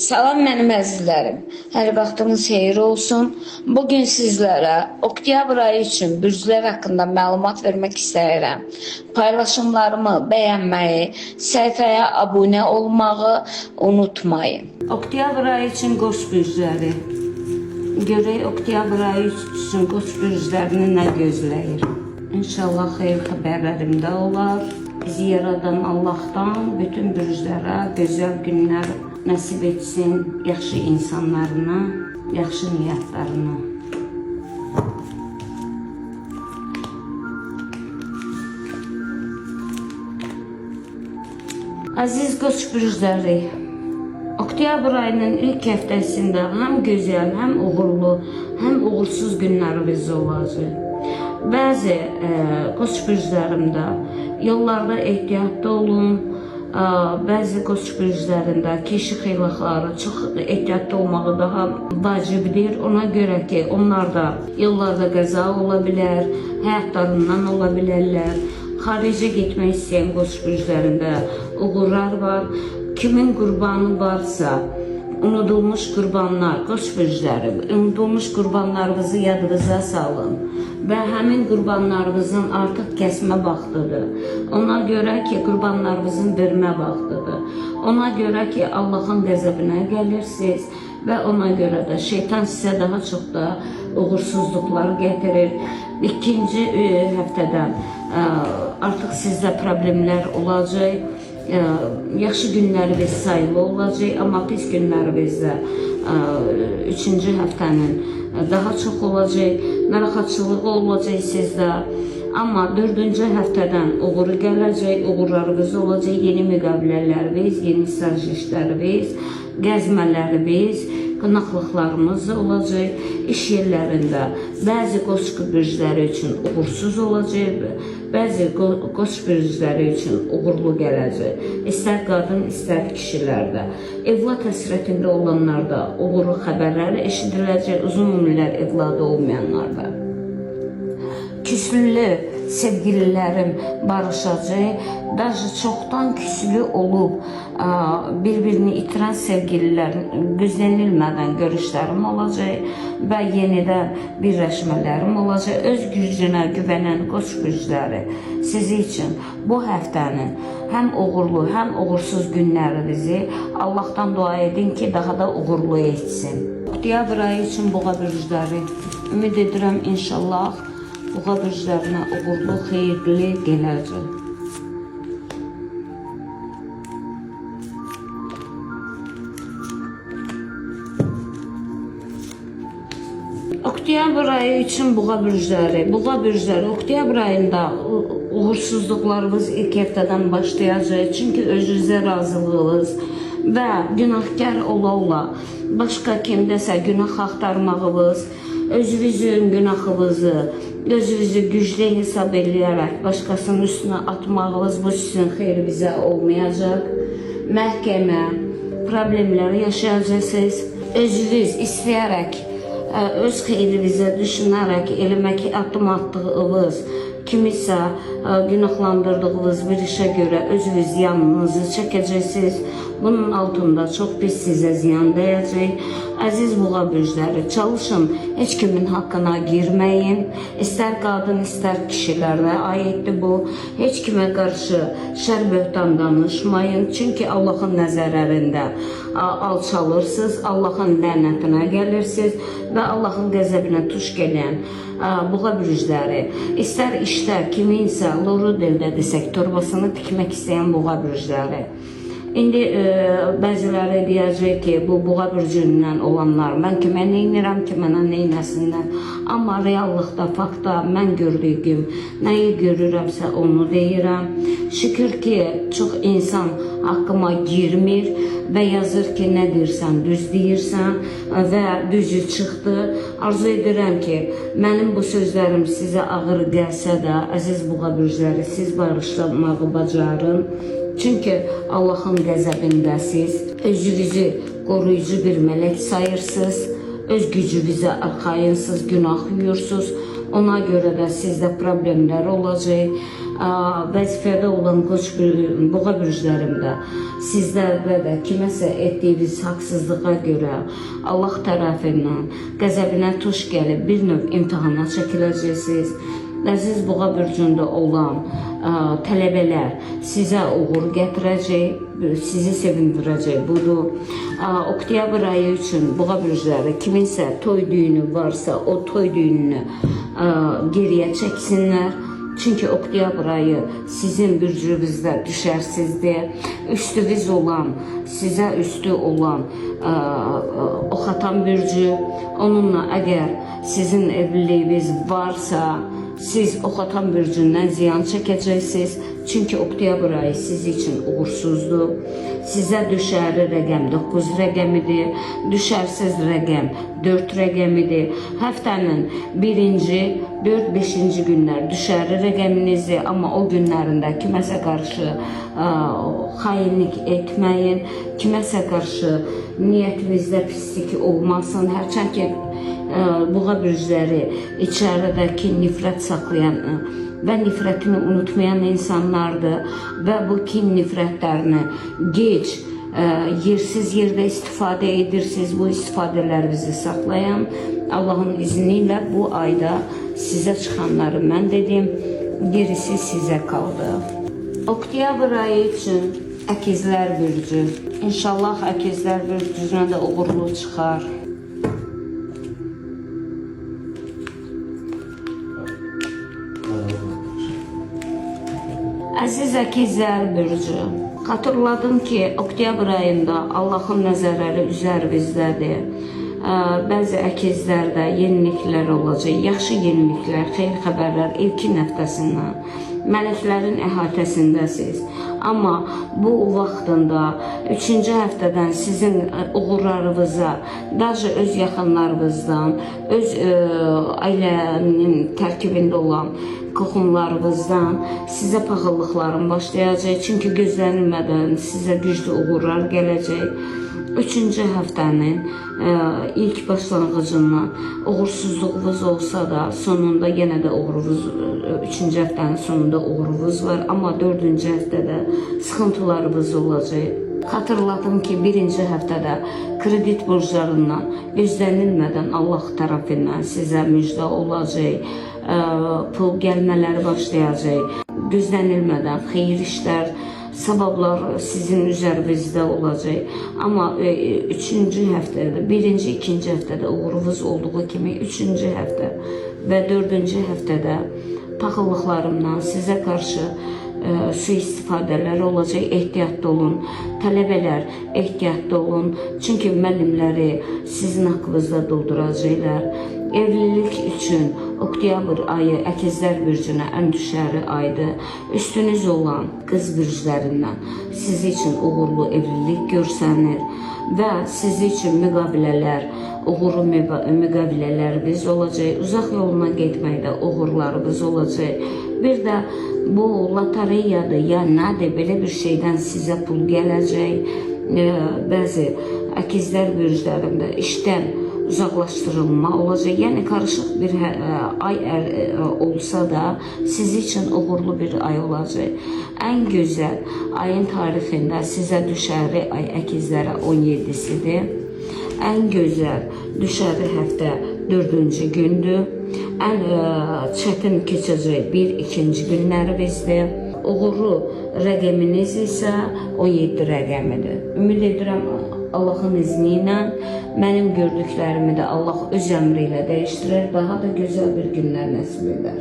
Salam mənim əzizlərim. Hər vaxtınız xeyir olsun. Bugün sizlərə oktyabr ayı üçün bürclər haqqında məlumat vermək istəyirəm. Paylaşımlarımı bəyənməyi, səhifəyə abunə olmağı unutmayın. Oktyabr ayı üçün Qoç bürcləri. Görək oktyabr ayı üçün Qoç bürclərini nə gözləyir. İnşallah xeyir xəbərlərim də olar. Bizi yaradan Allah'tan bütün bürclərə gözəl günlər nəsib etsin, yaxşı insanlarına, yaxşı niyyətlərinə. Aziz Qoç bürcləri, oktyabr ayının ilk həftəsində həm gözəl, həm uğurlu, həm uğursuz günlərimiz olacaq. Bəzi Qoç bürclərimdə yollarda ehtiyatlı olun. Bəzi Qoç bürclərində keşi xeylaqları çox ehtiyatlı olmağı daha vacibdir. Ona görə ki, onlarda yollarda qəza ola bilər, həyatlarından ola bilərlər. Xaricə getmək istəyən Qoç bürclərində uğurlar var. Kimin qurbanı varsa, unudulmuş qurbanlar, Qoç bürcləri, unudulmuş qurbanlarınızı yadınıza salın və həmin qurbanlarınızın artıq kəsmə vaxtıdır. Ona görə ki, qurbanlarınızın vermə vaxtıdır. Ona görə ki, Allahın qəzəbinə gəlirsiniz və ona görə də şeytan sizə daha çox da uğursuzluqlar gətirir. İkinci həftədən artıq sizdə problemlər olacaq. Yaxşı günləriniz sayılı olacaq, amma pis günlərinizdə üçüncü həftənin daha çox olacaq, narahatçılığı olacaq sizdə. Amma dördüncü həftədən uğuru gələcək, uğurlarınız olacaq, yeni müqavilələriniz, yeni stajişləriniz, gəzmələriniz, qonaqlıqlarımız olacaq. İş yerlərində bəzi Qoç bürcləri üçün uğursuz olacaq, bəzi Qoç bürcləri üçün uğurlu gələcək. İstər qadın, istər kişilərdə. Evlad həsrətində olanlarda uğurlu xəbərləri eşidiləcək, uzun ömürlər evladı olmayanlarda. Küslü sevgililərim barışacaq, daha çoxdan küslü olub bir-birini itirən sevgililərin gözlənilmədən görüşlərim olacaq və yenidən birləşmələrim olacaq. Öz gücünə güvənən Qoç bürcləri sizi üçün bu həftənin həm uğurlu, həm uğursuz günlərinizi Allah'tan dua edin ki, daha da uğurlu etsin. Oktyabr ayı üçün Boğa bürcləri, ümid edirəm inşallah Boğa bürclərinə uğurlu, xeyirli gələcək. Oktyabr ayı üçün Boğa bürcləri, oktyabr ayında uğursuzluqlarınız ilk həftədən başlayacaq. Çünki özünüzə razılığınız və günahkar ola-ola başqa kimdəsə günah axtarmağınız, özünüzün günahınızı, özünüzü güclü hesab edərək başqasının üstünə atmağınız bu sizin xeyrinizə olmayacaq. Məhkəmə problemləri yaşayacaqsınız. Özünüz istəyərək, öz xeyrinizə düşünərək eləmək addım atdığınız, kimisə günahlandırdığınız bir işə görə özünüz ziyanınızı çəkəcəksiniz. Bunun altında çox pis sizə ziyan dəyəcək. Əziz Boğa bürcləri, çalışın, heç kimin haqqına girməyin. İstər qadın, istər kişilərə aiddir bu. Heç kimə qarşı şər böhtan danışmayın. Çünki Allahın nəzərlərində alçalırsınız, Allahın lənətinə gəlirsiniz və Allahın qəzəbinə tuş gələn Boğa bürcləri, istər işdə kiminsə loru dildə desək torbasını tikmək istəyən Boğa bürcləri. İndi bəziləri deyəcək ki, bu Boğa bürcündən olanlar, mən kimə neynirəm ki, mənə neynəsinlər. Amma reallıqda, faktda mən gördüyüm, nəyi görürəmsə onu deyirəm. Şükür ki, çox insan haqqıma girmir və yazır ki, nə deyirsən, düz deyirsən və düzü çıxdı. Arzu edirəm ki, mənim bu sözlərim sizə ağır gəlsə də, əziz Boğa bürcləri, siz barışlamağı bacarın. Çünki Allahın qəzəbindəsiz, özünüzü qoruyucu bir mələk sayırsınız, öz gücünüzə arxayınsız, günah yuyursunuz. Ona görə də sizdə problemlər olacaq. vəzifədə olan boğa bürclərimdə sizlərdə də kiməsə etdiyiniz haqsızlığa görə Allah tərəfindən qəzəbinə tuş gəlib bir növ imtahana çəkiləcəksiniz. Əziz boğa bürcündə olan tələbələr sizə uğur gətirəcək, sizi sevindirəcək budur. Oktyabr ayı üçün boğa bürcləri kiminsə toy düyünü varsa o toy düyününü geriyə çəksinlər. Çünki oktyabr ayı sizin bürcünüzdə düşərsizdir. Üstünüz olan, sizə üstü olan oxatan bürcü, onunla əgər sizin evliliğiniz varsa, siz oxatan bürcündən ziyan çəkəcəksiniz. Çünki oktyabr ayı siz üçün uğursuzdur. Sizə düşərli rəqəm 9 rəqəmidir, düşərsiz rəqəm 4 rəqəmidir. Həftənin 1-ci, 4-5-ci günlər düşərli rəqəminizdir, amma o günlərində kiməsə qarşı xainlik etməyin, kiməsə qarşı niyyətinizdə pislik olmasın. Hərçənd ki, boğa bürcləri içəridəki nifrət saxlayan və nifrətini unutmayan insanlardır və bu kin nifrətlərini gec, yersiz yerdə istifadə edirsiniz. Bu istifadələrinizi saxlayan Allahın izni ilə bu ayda sizə çıxanları mən dedim, gerisi sizə qaldı. Oktyabr ayı üçün əkizlər bürcü. İnşallah əkizlər bürcünə də uğurlu çıxar. Əziz əkizlər bürcü, xatırladım ki, oktyabr ayında Allahın nəzərləri üzərinizdədir. Bəzi əkizlərdə yeniliklər olacaq, yaxşı yeniliklər, xeyir xəbərlər ilkin həftəsindən. Mələklərin əhatəsindəsiniz. Amma bu vaxtında 3-cü həftədən sizin uğurlarınıza, daha öz yaxınlarınızdan, öz ailənin tərkibində olan qohumlarınızdan sizə paxıllıqların başlayacaq. Çünki gözlənilmədən sizə güclü uğurlar gələcək. 3-cü həftənin ilk başlanğıcından uğursuzluğunuz olsa da sonunda yenə də uğurunuz, 3-cü həftənin sonunda uğurunuz var, amma 4-cü həftədə sıxıntılarınız olacaq. Xatırladım ki, 1-ci həftədə kredit borclarından gözlənilmədən Allah tərəfindən sizə müjdə olacaq, pul gəlmələri başlayacaq, gözlənilmədən xeyir işlər, savablar sizin üzərinizdə olacaq. Amma 3-cü həftədə, 1-ci, 2-ci həftədə uğurunuz olduğu kimi 3-cü həftə və 4-cü həftədə paxıllıqlarımdan sizə qarşı sui-istifadələr olacaq. Ehtiyatlı olun. Tələbələr ehtiyatlı olun. Çünki müəllimləri sizin haqqınızda dolduracaqlar. Evlilik üçün oktyabr ayı əkizlər bürcünə ən düşərli aydır. Üstünüz olan qız bürclərindən siz üçün uğurlu evlilik görsənir və siz üçün müqavilələr, uğurlu müqavilələriniz olacaq. Uzaq yoluna getməkdə uğurlarınız olacaq. Bir də bu lotereyadır, ya nədir, belə bir şeydən sizə pul gələcək. Bəzi əkizlər bürclərində işdən uzaqlaşdırılma olacaq. Yəni karışıq bir ay olsa da siz üçün uğurlu bir ay olacaq. Ən gözəl ayın tarixində sizə düşərli ay əkizlərə 17-sidir. Ən gözəl düşərli həftə 4-cü gündür. Ən çətin keçəcək 1-2-ci günlərimizdir. Uğurlu rəqəminiz isə 17 rəqəmidir. Ümid edirəm Allahın izni ilə mənim gördüklərimi də Allah öz əmri ilə dəyişdirər, daha da gözəl bir günlər nəsib edər.